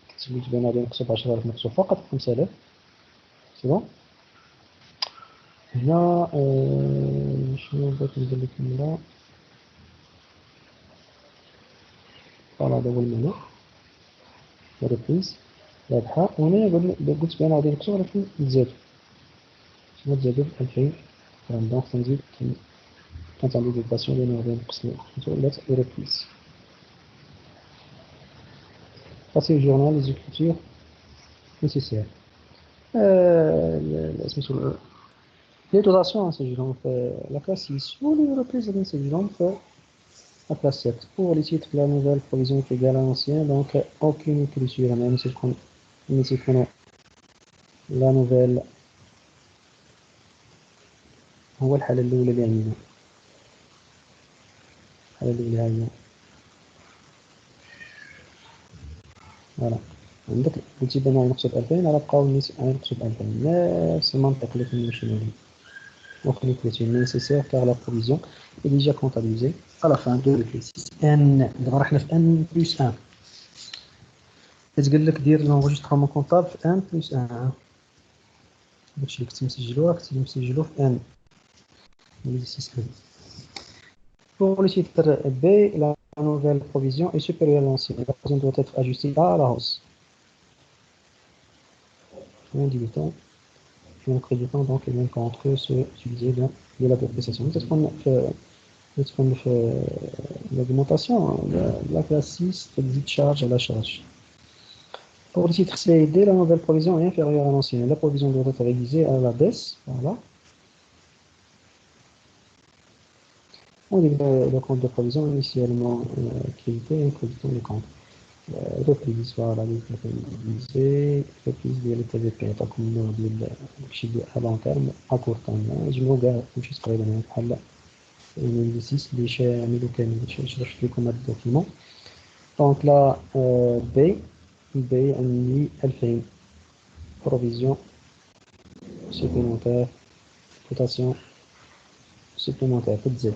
كتبت بان غادي نقصو ب 10000 نقصو فقط ب 5000 سي بون. هنا شنو بغيت ندير لكم هنا فوالا هذا هو المعنى ريبريز رابحة. وهنا قلت بان غادي نقصو ولكن نزادو شنو تزادو ب 2000. دونك تنزيد كانت عندي دوطاسيون لأنه غادي نقص ولات ريبريز. passer le journal les écritures nécessaires. سميتو les dotations نسجلهم في la classe 6 و les reprises غادي نسجلهم في la classe 7. pour les titres la nouvelle provision est égale à l'ancien donc aucune écriture même si تكون la nouvelle هو الحالة الأولى اللي عندنا. الحالة الأولى هي فوالا عندك قلتي بان غنقصد 2000 راه بقاو غنقصد 2000 نفس المنطق اللي كنا مشينا ليه. Donc l'écriture nécessaire car la provision est déjà comptabilisée à la fin de l'exercice. N دابا رحنا في N plus 1. كتقول لك دير l'enregistrement comptable في N plus 1. داكشي اللي كنت مسجلوه في N. l'exercice 1. Pour le titre B, la nouvelle provision est supérieure à l'ancienne. La provision doit être ajustée à la hausse. En débutant, en créditant donc les mêmes contre ceux utilisés de la dépréciation. تدخل في l'augmentation de la classe 6 de charge à la charge. Pour le titre C et D, la nouvelle provision est inférieure à l'ancienne. La provision doit être révisée à la baisse. Voilà. On livre le compte de provision initialement crédité et créditant le compte. Reprise, voilà, révisé, reprise de l'TVP. Donc, on a à long terme, à court terme. Je me regarde, je suis prêt à l'exercice, les chers amis, je cherche comme document. Donc là, B, on dit, elle fait une provision supplémentaire, cotation supplémentaire, Z.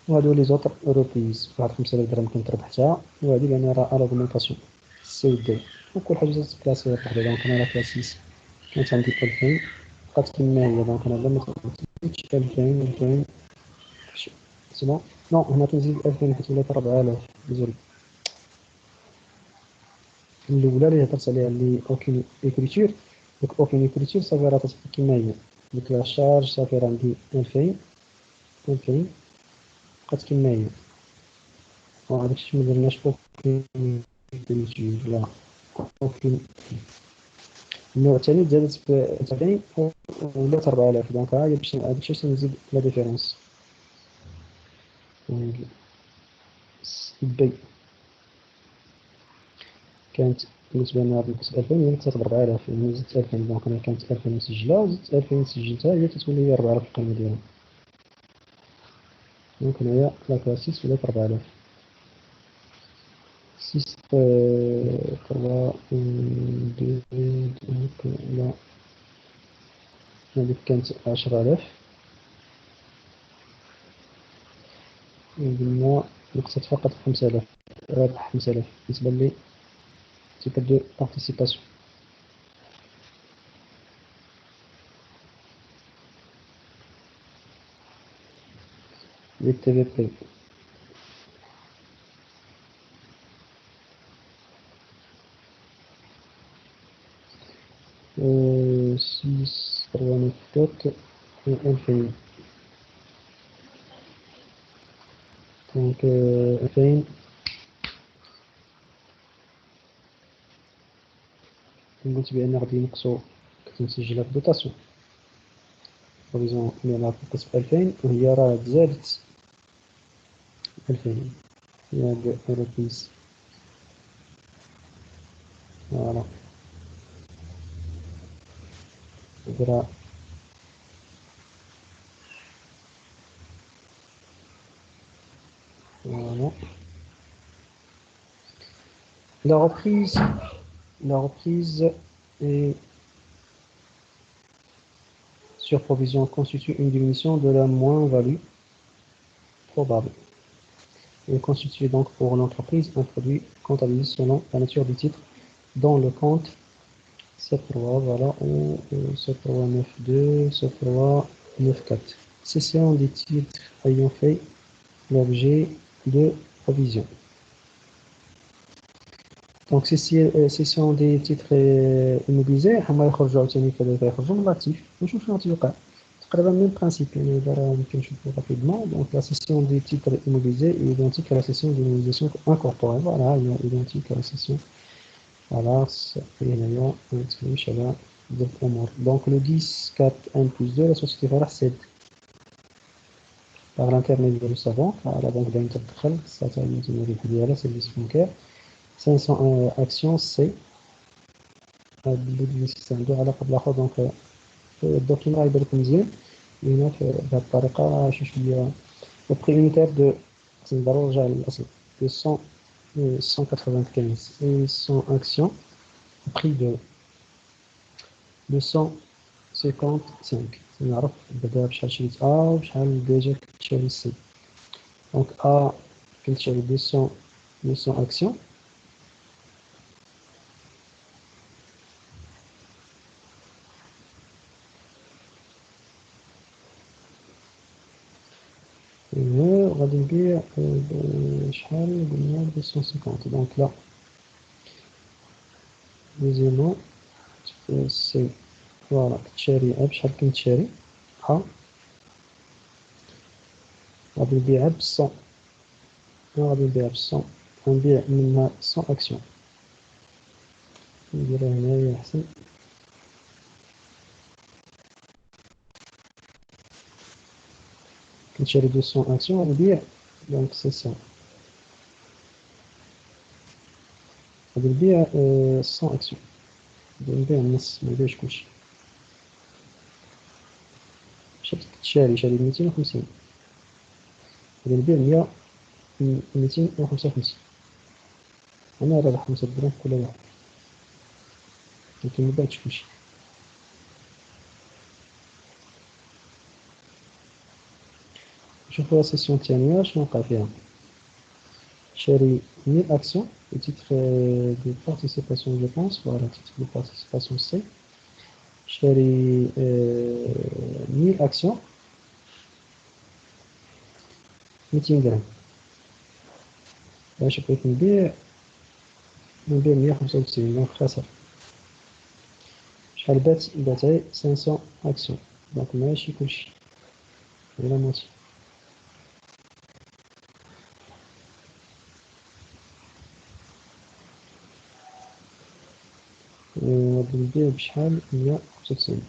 وهذو les autres reprises واحد 5000 درهم كنت ربحتها وهذه اللي انا راه الاغمونطاسيون سي دي وكل حاجه تتكلاسي بوحدها. دونك انا راه كلاسيس كانت عندي 2000 بقات كما هي. دونك انا لما تزيدش 2000 2000 سي بون نو هنا تنزيد 2000 حيت ولات 4000 ديزولي. الاولى اللي هضرت عليها اللي اوكين ايكريتور ديك اوكين ايكريتور صافي راه تتبقى كما هي. ديك لا شارج صافي راه عندي 2000 بقات كما هي. وهذاك الشيء مدرناش اوكين ايكريتور لا اوكين. النوع الثاني زادت ب 2000 ولات 4000. دونك ها هي باش هذاك الشيء نزيد لا ديفيرونس. بي كانت بالنسبة لنا نقص 2000 هي تصير 4000 يعني زدت 2000. دونك أنا كانت 2000 مسجلة وزدت 2000 سجلتها هي تتولي هي 4000 القيمة ديالها. دونك هنايا لا كلاس 6 ولات 4000. 6 3 2 دونك لا هذيك كانت 10000 قلنا نقصت فقط 5000 رابح 5000 بالنسبة لي تيكا دو بارتيسيباسيون. لي تي في بي سيس 3 9 2000. دونك 2000 قلت بأن غادي ينقصو. كنت مسجلها في دوطاسيون بروفيزيون اللي راه تنقص ب 2000 وهي راه تزادت 2000 هي هاد الريبيز. فوالا درا فوالا. La reprise et sur provision constitue une diminution de la moins-value probable. Elle constitue donc pour l'entreprise un produit comptabilisé selon la nature du titre dans le compte 73, voilà, ou 7392, 7394. Cession des titres ayant fait l'objet de provision. Donc cession des titres immobilisés هما يخرجوا عاوتاني كذلك يخرجوا من لاكتيف. نشوف شنو تيوقع. تقريبا ميم برانسيب يعني دابا يمكن نشوفو رابيدمون. دونك لا cession des titres immobilisés est identique à la cession d'immobilisation incorporée. Voilà, هي identique à la cession. Voilà, صافي هنايا متكلمش على بزاف الأمور. دونك لو 10 4 1 plus 2 la société فرح سيد par l'intermédiaire du savant. La banque دايما تدخل خصها تا هي تما الربح ديالها سيرفيس بانكير 500 actions سي. هاد البيزنس عنده علاقة بالآخر. دونك الدوكيمون يبان لكم مزيان هنا بهاد الطريقة شوية. لو بري unitaire دو خصني ضروري نرجع للأصل دو 195 500 actions prix de 255. نعرف بعدا بشحال شريت A وبشحال ديجا كنت شاري سي. دونك A كنت شاري 200 actions غادي نبيع بشحال قلنا 250. دونك لا دوزيامون سي فوالا كتشاري بشحال كنت شاري غادي نبيعها ب 100. غادي نبيعها ب 100 غنبيع منها 100 اكسيون. نديرها هنايا احسن. كنشري 200 اكسيون غنبيع دونك سي 100. غادي نبيع 100 اكسيون. غادي نبيع النص منبيعش كلشي. شحال كتشاري؟ شاري 250. غادي نبيع 255. انا رابح 5 دراهم كل واحد، ولكن مبيعتش كلشي. نشوفو لا سيسيون الثانية شنو وقع فيها. شاري 1000 اكسيون au titre de participation je pense. Voilà, titre de participation C. شاري 1000 اكسيون 200 درهم. باش بغيت نبيع 195 دونك خاسر. شحال بات غير 500 اكسيون دونك ماشي كلشي، غير موتي. غادي نبيع بشحال 195.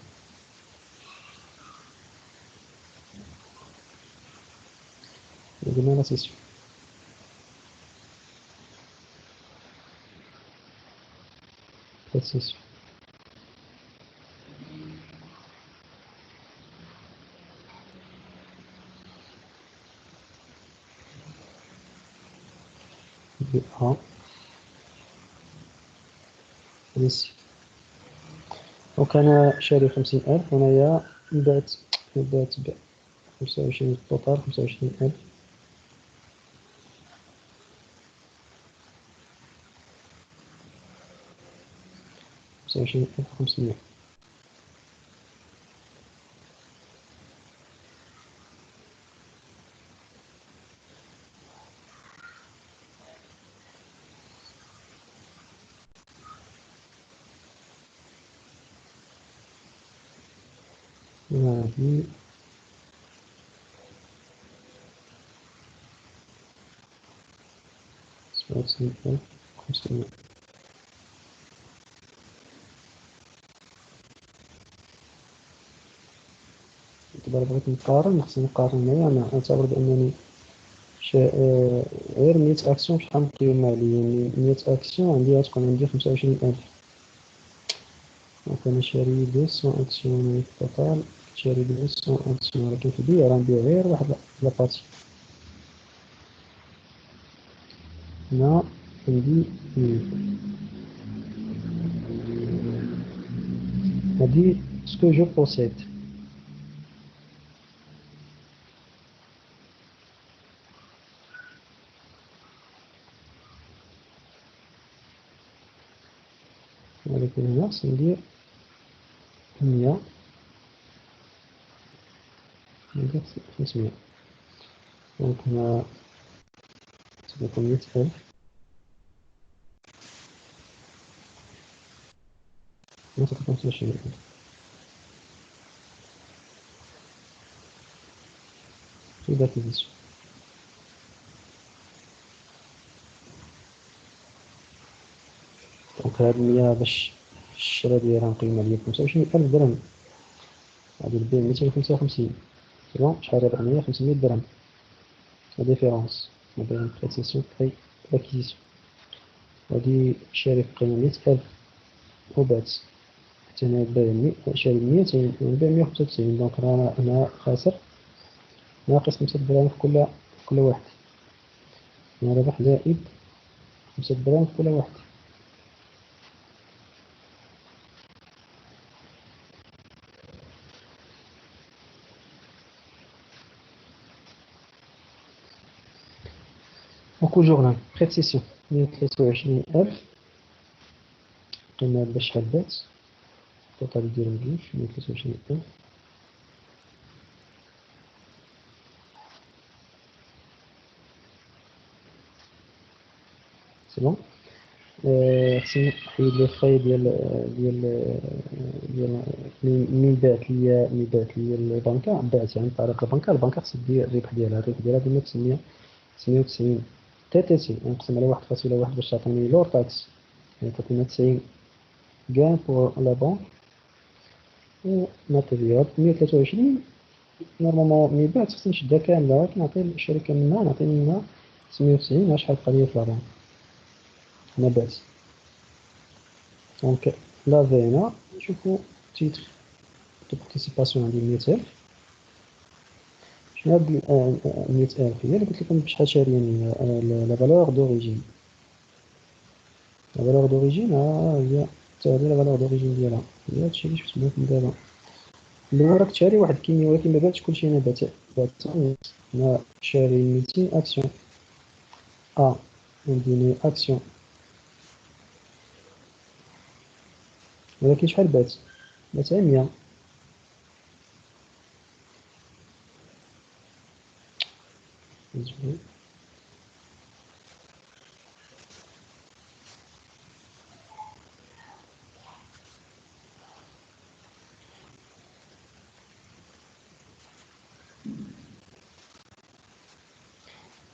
قلنا لا سيسيون. لا سيسيون ها ميسي. دونك انا شاري 50000 وانايا بعت ب 25 التوتال 25000. 25500. هذه 97500. دابا بغيت نقارن، خصني نقارن هنايا. انا نعتبر بانني غير 100 اكسيون شحال مقيمة عليا. يعني 100 اكسيون عندي غتكون عندي 25000. دونك انا شاري 200 اكسيون في التوتال. شاري 200 اكسيون، ولكن في البيع غنبيع غير واحد لابارتي. هنا عندي هادي سكو جو بوسيد. ولكن هنا خصني ندير 100 ندير 500. دونك هنا تكون 100000 وتكون 25000. في ذات الفيديو. دونك هاد 100 باش الشرا ديالها مقيمة ليا 25000 درهم. غادي نبيع 255. سي شحال؟ 400 500 درهم. لا ديفيرونس ما بين البريسيسيون و لاكيزيسيون. غادي شاري بقيمة 100000 وبعت حتى هنا بايع شاري 100 ونبيع 195. دونك راه أنا خاسر ناقص 5 دراهم في كل واحد. أنا رابح زائد 5 دراهم في كل واحد. وكل جورنال بري دو سيسيون 123000 قيمة باش شحال بات التوتال ديالهم بجوج 123000. بون. خصني نحيد لي فراي ديال من بعت ليا البنكة، بعت يعني بطريقة البنكة خصك دير الربح ديالها، ديما 98 تي سي، نقسم على 1.1 باش تعطيني لور تاكس، يعني تعطينا 90 كان بور لا بونك، و ماتيريال 123 نورمالمون من بعد خصني نشدها كاملة، ولكن نعطي الشركة منها نعطيني منها 98 شحال بقى ليا في لا بونك ما بعت. دونك لافي هنا نشوفو تيتر دو بارتيسيباسيون عندي 100,000. شنو هاد 100,000 هي اللي قلت لكم بشحال شاريين لا فالور دوريجين. لا فالور دوريجين ها هي حتى هادي لا فالور دوريجين ديالها هي هادشي اللي شفت لكم دابا. الأول راك تشاري واحد الكمية ولكن ما بانتش كلشي. أنا بعت أنا شاري 200 أكسيون عندي أكسيون، ولكن شحال بعت غير 100.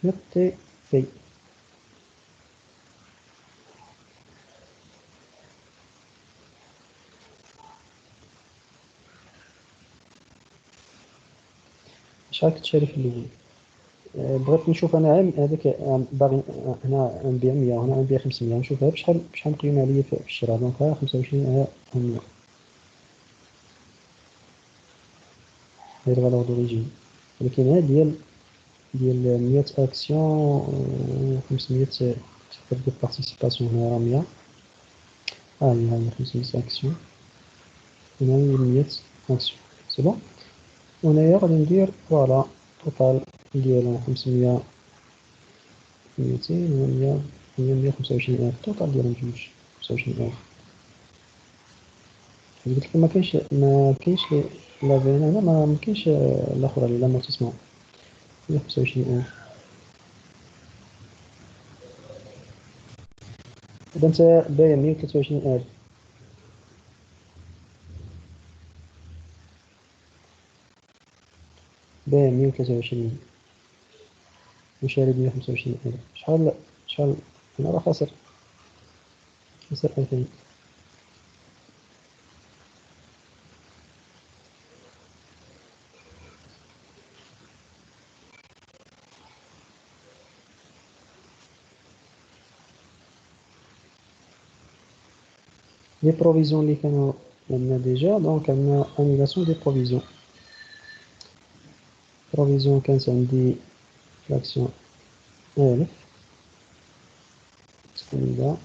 نوتي بي شحال كنت شاري في الأول. بغيت نشوف أنا عام هذاك باغي هنا نبيع 100 وهنا نبيع 500، نشوفها بشحال مقيمة عليا في الشراء. دونك ها 25 ها 100 هي الفالور دوريجين، ولكن ها ديال 100 أكسيون 500 تيكر دو بارتيسيباسيون. هنا راه 100 هي 500 أكسيون، هنا هي 100 أكسيون سي بون. وهنايا غادي ندير فوالا توتال ديالهم 500 200 و 100 125,000 توتال ديالهم جوج 25,000. قلت لكم ما كاينش لا فين هنا ما كاينش الاخر على لامورتيسمون 125,000. دابا انت بايع 123,000 بايع 123 وشاري 125,000. شحال انا راه خاسر 2000. لي بروفيزيون اللي كانوا عندنا ديجا، دونك عندنا انيلاسيون دي بروفيزيون كانت عندي فلاكسيون 1000 تقريبا،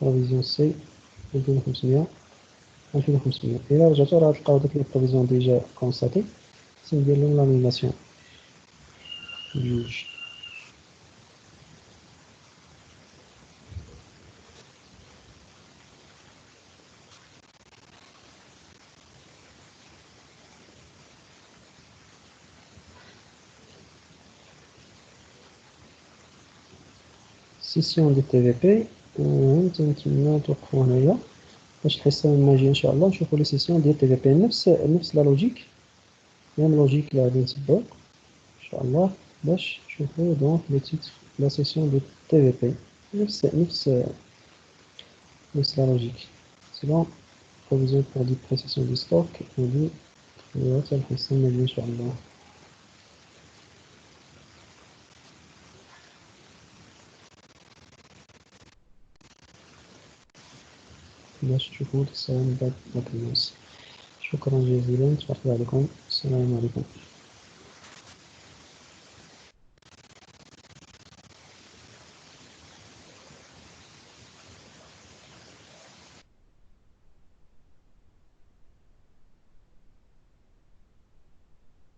بروفيزيون سي 2500 2500. إلا رجعتو راه تلقاو داك لي بروفيزيون ديجا كونستاتي، خصني ندير لهم لانيلاسيون جوج. سيسيون دي تي في بي نتمنى توقفوا هنايا باش الحصه الماجيه ان شاء الله نشوفوا لي سيسيون ديال تي في بي نفس لا لوجيك، ميم لوجيك اللي غادي نتبعو ان شاء الله باش نشوفوا دونك لي تيتر لا سيسيون دو تي في بي نفس لا لوجيك. سي بون بروفيزيون بور ديبريسيسيون دي ستوك ودي حتى الحصه الماجيه ان شاء الله باش تشوفوا السلام بعد ما كناس. شكرا جزيلا، تبارك الله عليكم، السلام عليكم.